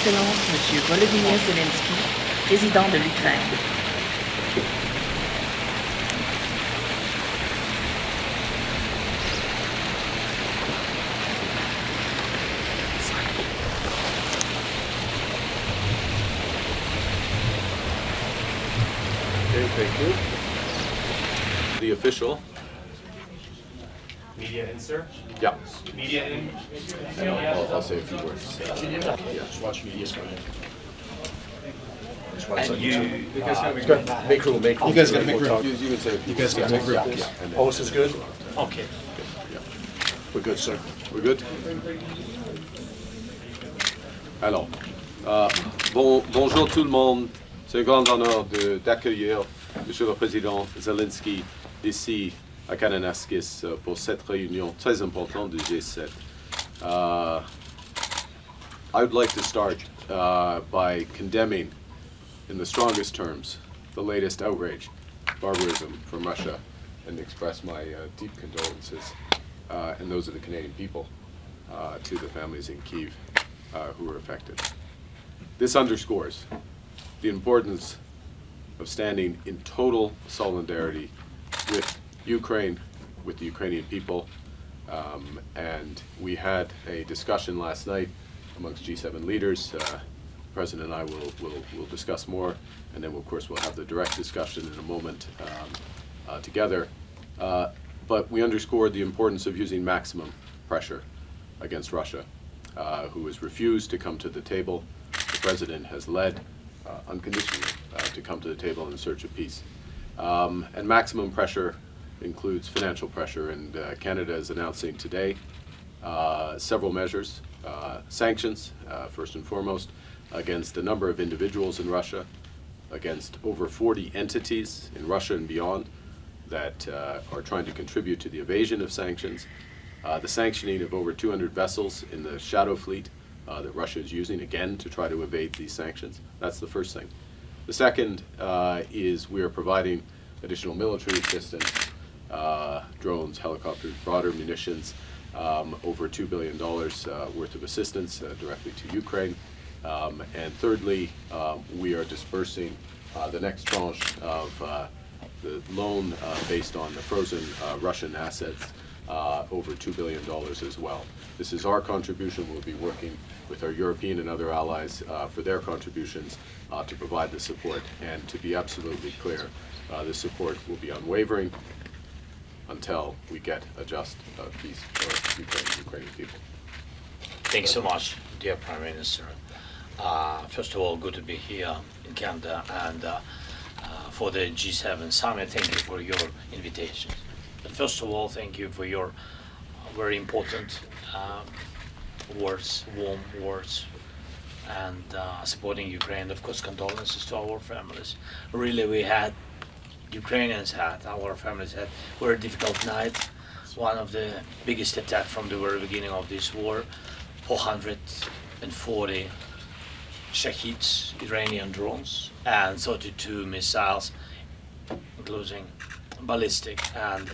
Excellence Monsieur Volodymyr Zelensky, président de l'Ukraine. Okay, thank you. The official. Media in, sir? Yeah. Media in? I'll say a few words. Yeah. Just watch media screen. And you guys got Make room, make room. You guys gotta make room. You can say a few You guys words. gotta make room. Yeah, and then- Pulse is good? okay. We're good, sir. We're good? Alors, bonjour tout le monde. C'est un grand honneur d'accueillir Monsieur le Président Zelensky ici à Kananaskis pour cette réunion très importante du G7. I would like to start by condemning in the strongest terms the latest outrage, barbarism from Russia, and express my deep condolences and those of the Canadian people to the families in Kyiv who were affected. This underscores the importance of standing in total solidarity with Ukraine, with the Ukrainian people, and we had a discussion last night amongst G7 leaders. The President and I will discuss more, and then of course we'll have the direct discussion in a moment together. But we underscored the importance of using maximum pressure against Russia, who has refused to come to the table. The President has led unconditionally to come to the table in search of peace. And maximum pressure includes financial pressure, and Canada is announcing today several measures, sanctions, first and foremost, against a number of individuals in Russia, against over 40 entities in Russia and beyond that are trying to contribute to the evasion of sanctions, the sanctioning of over 200 vessels in the shadow fleet that Russia is using, again, to try to evade these sanctions. That's the first thing. The second is we are providing additional military assistance, drones, helicopters, broader munitions, over $2 billion worth of assistance directly to Ukraine. And thirdly, we are dispersing the next tranche of the loan based on the frozen Russian assets, over $2 billion as well. This is our contribution. We'll be working with our European and other allies for their contributions to provide the support. And to be absolutely clear, this support will be unwavering until we get a just peace for Ukrainian people. Thanks so much, dear Prime Minister. First of all, good to be here in Canada, and for the G7 summit, thank you for your invitation. But first of all, thank you for your very important words, warm words, and supporting Ukraine. Of course, condolences to our families. Really, Ukrainians had, our families had, very difficult night. One of the biggest attacks from the very beginning of this war, 440 Shaheeds, Iranian drones, and 32 missiles, including ballistic. And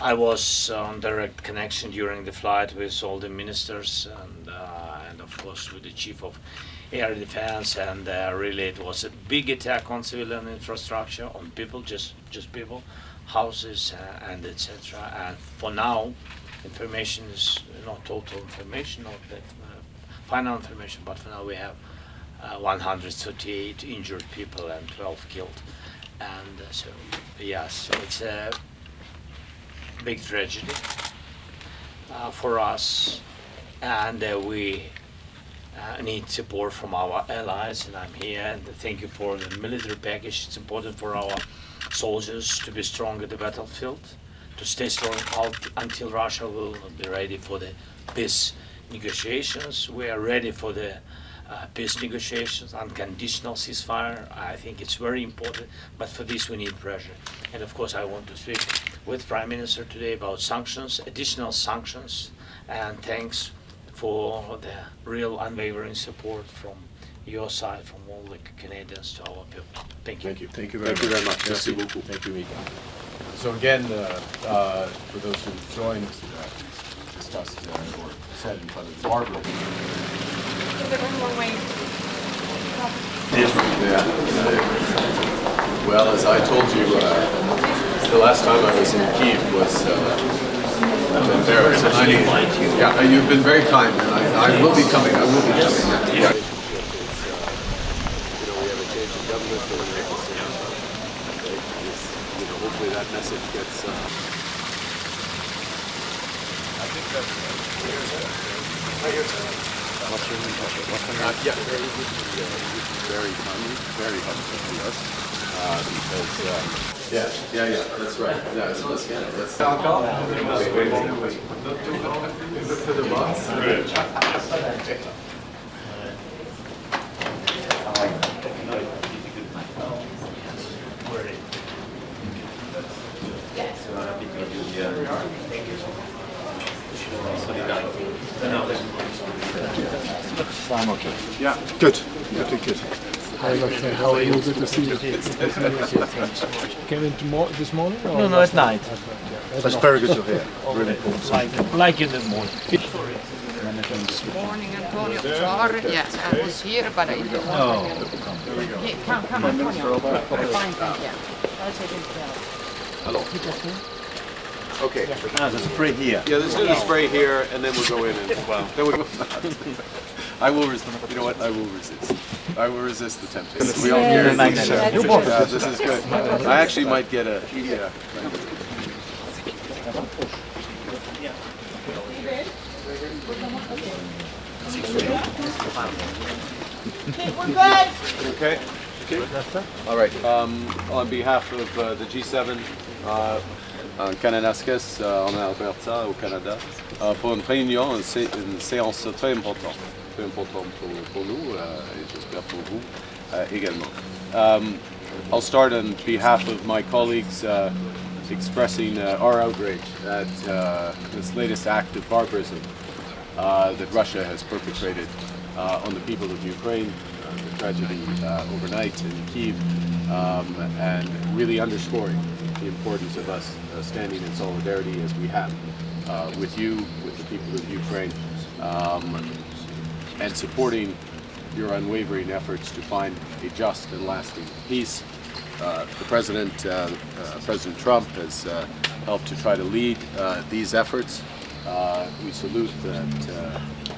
I was on direct connection during the flight with all the ministers and of course with the chief of air defense, and really it was a big attack on civilian infrastructure, on people, just people, houses and etc. And for now, information is not total information, not that final information, but for now we have 138 injured people and 12 killed. And so, yes, it's a big tragedy for us, and we need support from our allies, and I'm here, and thank you for the military package. It's important for our soldiers to be strong at the battlefield, to stay strong out until Russia will be ready for the peace negotiations. We are ready for the peace negotiations, unconditional ceasefire. I think it's very important, but for this we need pressure. And of course I want to speak with Prime Minister today about sanctions, additional sanctions, and thanks for the real unwavering support from your side, from all the Canadians to our people. Thank you. Thank you. Thank you very Thank much. you very much. Merci beaucoup. Thank you, Mika. So again, for those who joined, discussed or said in front of Barbara. Yeah. Well, as I told you, the last time I was in Kyiv was in Paris. Yeah, you've been very kind, and I will be coming. I will be coming. Yeah. We have a change in government, and hopefully that message gets. I think that's yeah, very funny, very helpful to us because yeah, that's right. Yeah, so let's get it. Let's to the box. I'm okay. Yeah. Good. Good. Hi, how are you? Good to see you. Came in this morning? Or No, at night. That's very good to hear. Really important. Like in the morning. Morning, Antonio. Sorry, yes, I was here, but I don't want to. Come, Antonio. Fine, thank you. I'll take it down. Hello. Okay. There's a spray here. Yeah, let's do the spray here, and then we'll go in. And, then we'll go. I will resist. You know what? I will resist. I will resist the temptation. We all hear it. This is good. I actually might get a. Yeah. Okay. All right. On behalf of the G7. Kananaskis en Alberta au Canada pour une réunion, une séance très importante pour nous et j'espère pour vous également. I'll start on behalf of my colleagues expressing our outrage at this latest act of barbarism that Russia has perpetrated on the people of Ukraine, the tragedy overnight in Kyiv, and really underscoring the importance of us standing in solidarity as we have with you, with the people of Ukraine, and supporting your unwavering efforts to find a just and lasting peace. The President Trump has helped to try to lead these efforts. We salute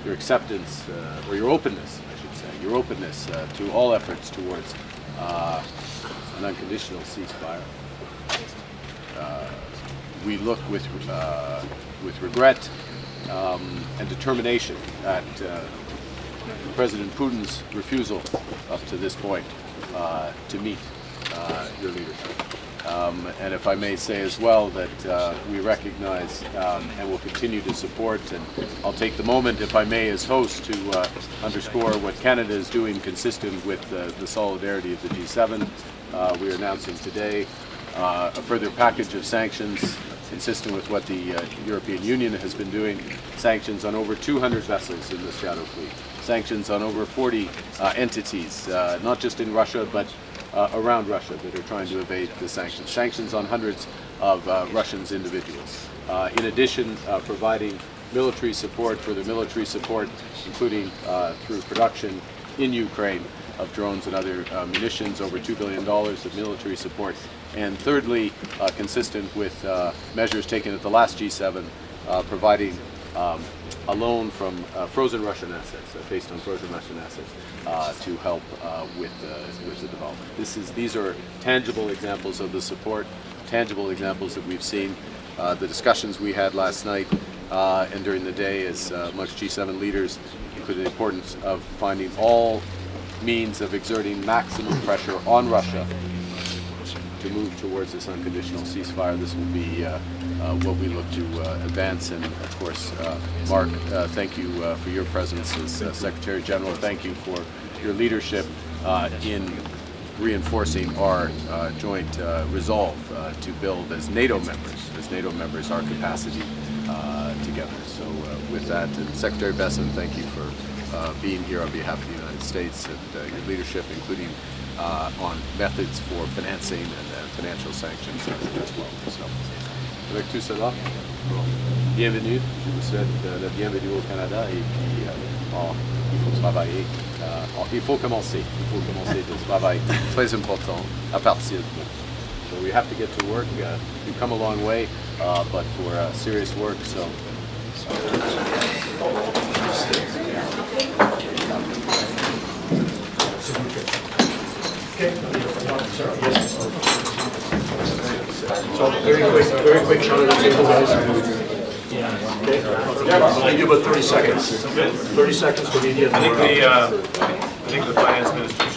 your acceptance, or your openness, I should say, your openness to all efforts towards an unconditional ceasefire. We look with regret and determination at President Putin's refusal up to this point to meet your leadership. And if I may say as well that we recognize and will continue to support, and I'll take the moment, if I may, as host to underscore what Canada is doing consistent with the solidarity of the G7. We are announcing today a further package of sanctions consistent with what the European Union has been doing, sanctions on over 200 vessels in the Shadow Fleet, sanctions on over 40 entities, not just in Russia, but around Russia that are trying to evade the sanctions, sanctions on hundreds of Russians individuals. In addition, providing military support, further military support, including through production in Ukraine of drones and other munitions, over $2 billion of military support. And thirdly, consistent with measures taken at the last G7, providing a loan from frozen Russian assets, based on frozen Russian assets, to help with the development. These are tangible examples of the support, tangible examples that we've seen. The discussions we had last night and during the day as amongst G7 leaders included the importance of finding all means of exerting maximum pressure on Russia to move towards this unconditional ceasefire. This will be what we look to advance. And of course, Mark, thank you for your presence as Secretary General. Thank you for your leadership in reinforcing our joint resolve to build as NATO members our capacity together. So with that, and Secretary Besson, thank you for being here on behalf of the United States and your leadership, including on methods for financing and financial sanctions as well. So, avec tout cela, bienvenue. Je vous souhaite la bienvenue au Canada et puis il faut travailler. Il faut commencer de travail très important à partir de maintenant. So we have to get to work. We've come a long way, but for serious work, so. So very quick shot of the table, guys. Okay. I'll give it 30 seconds. 30 seconds for media. I think the finance minister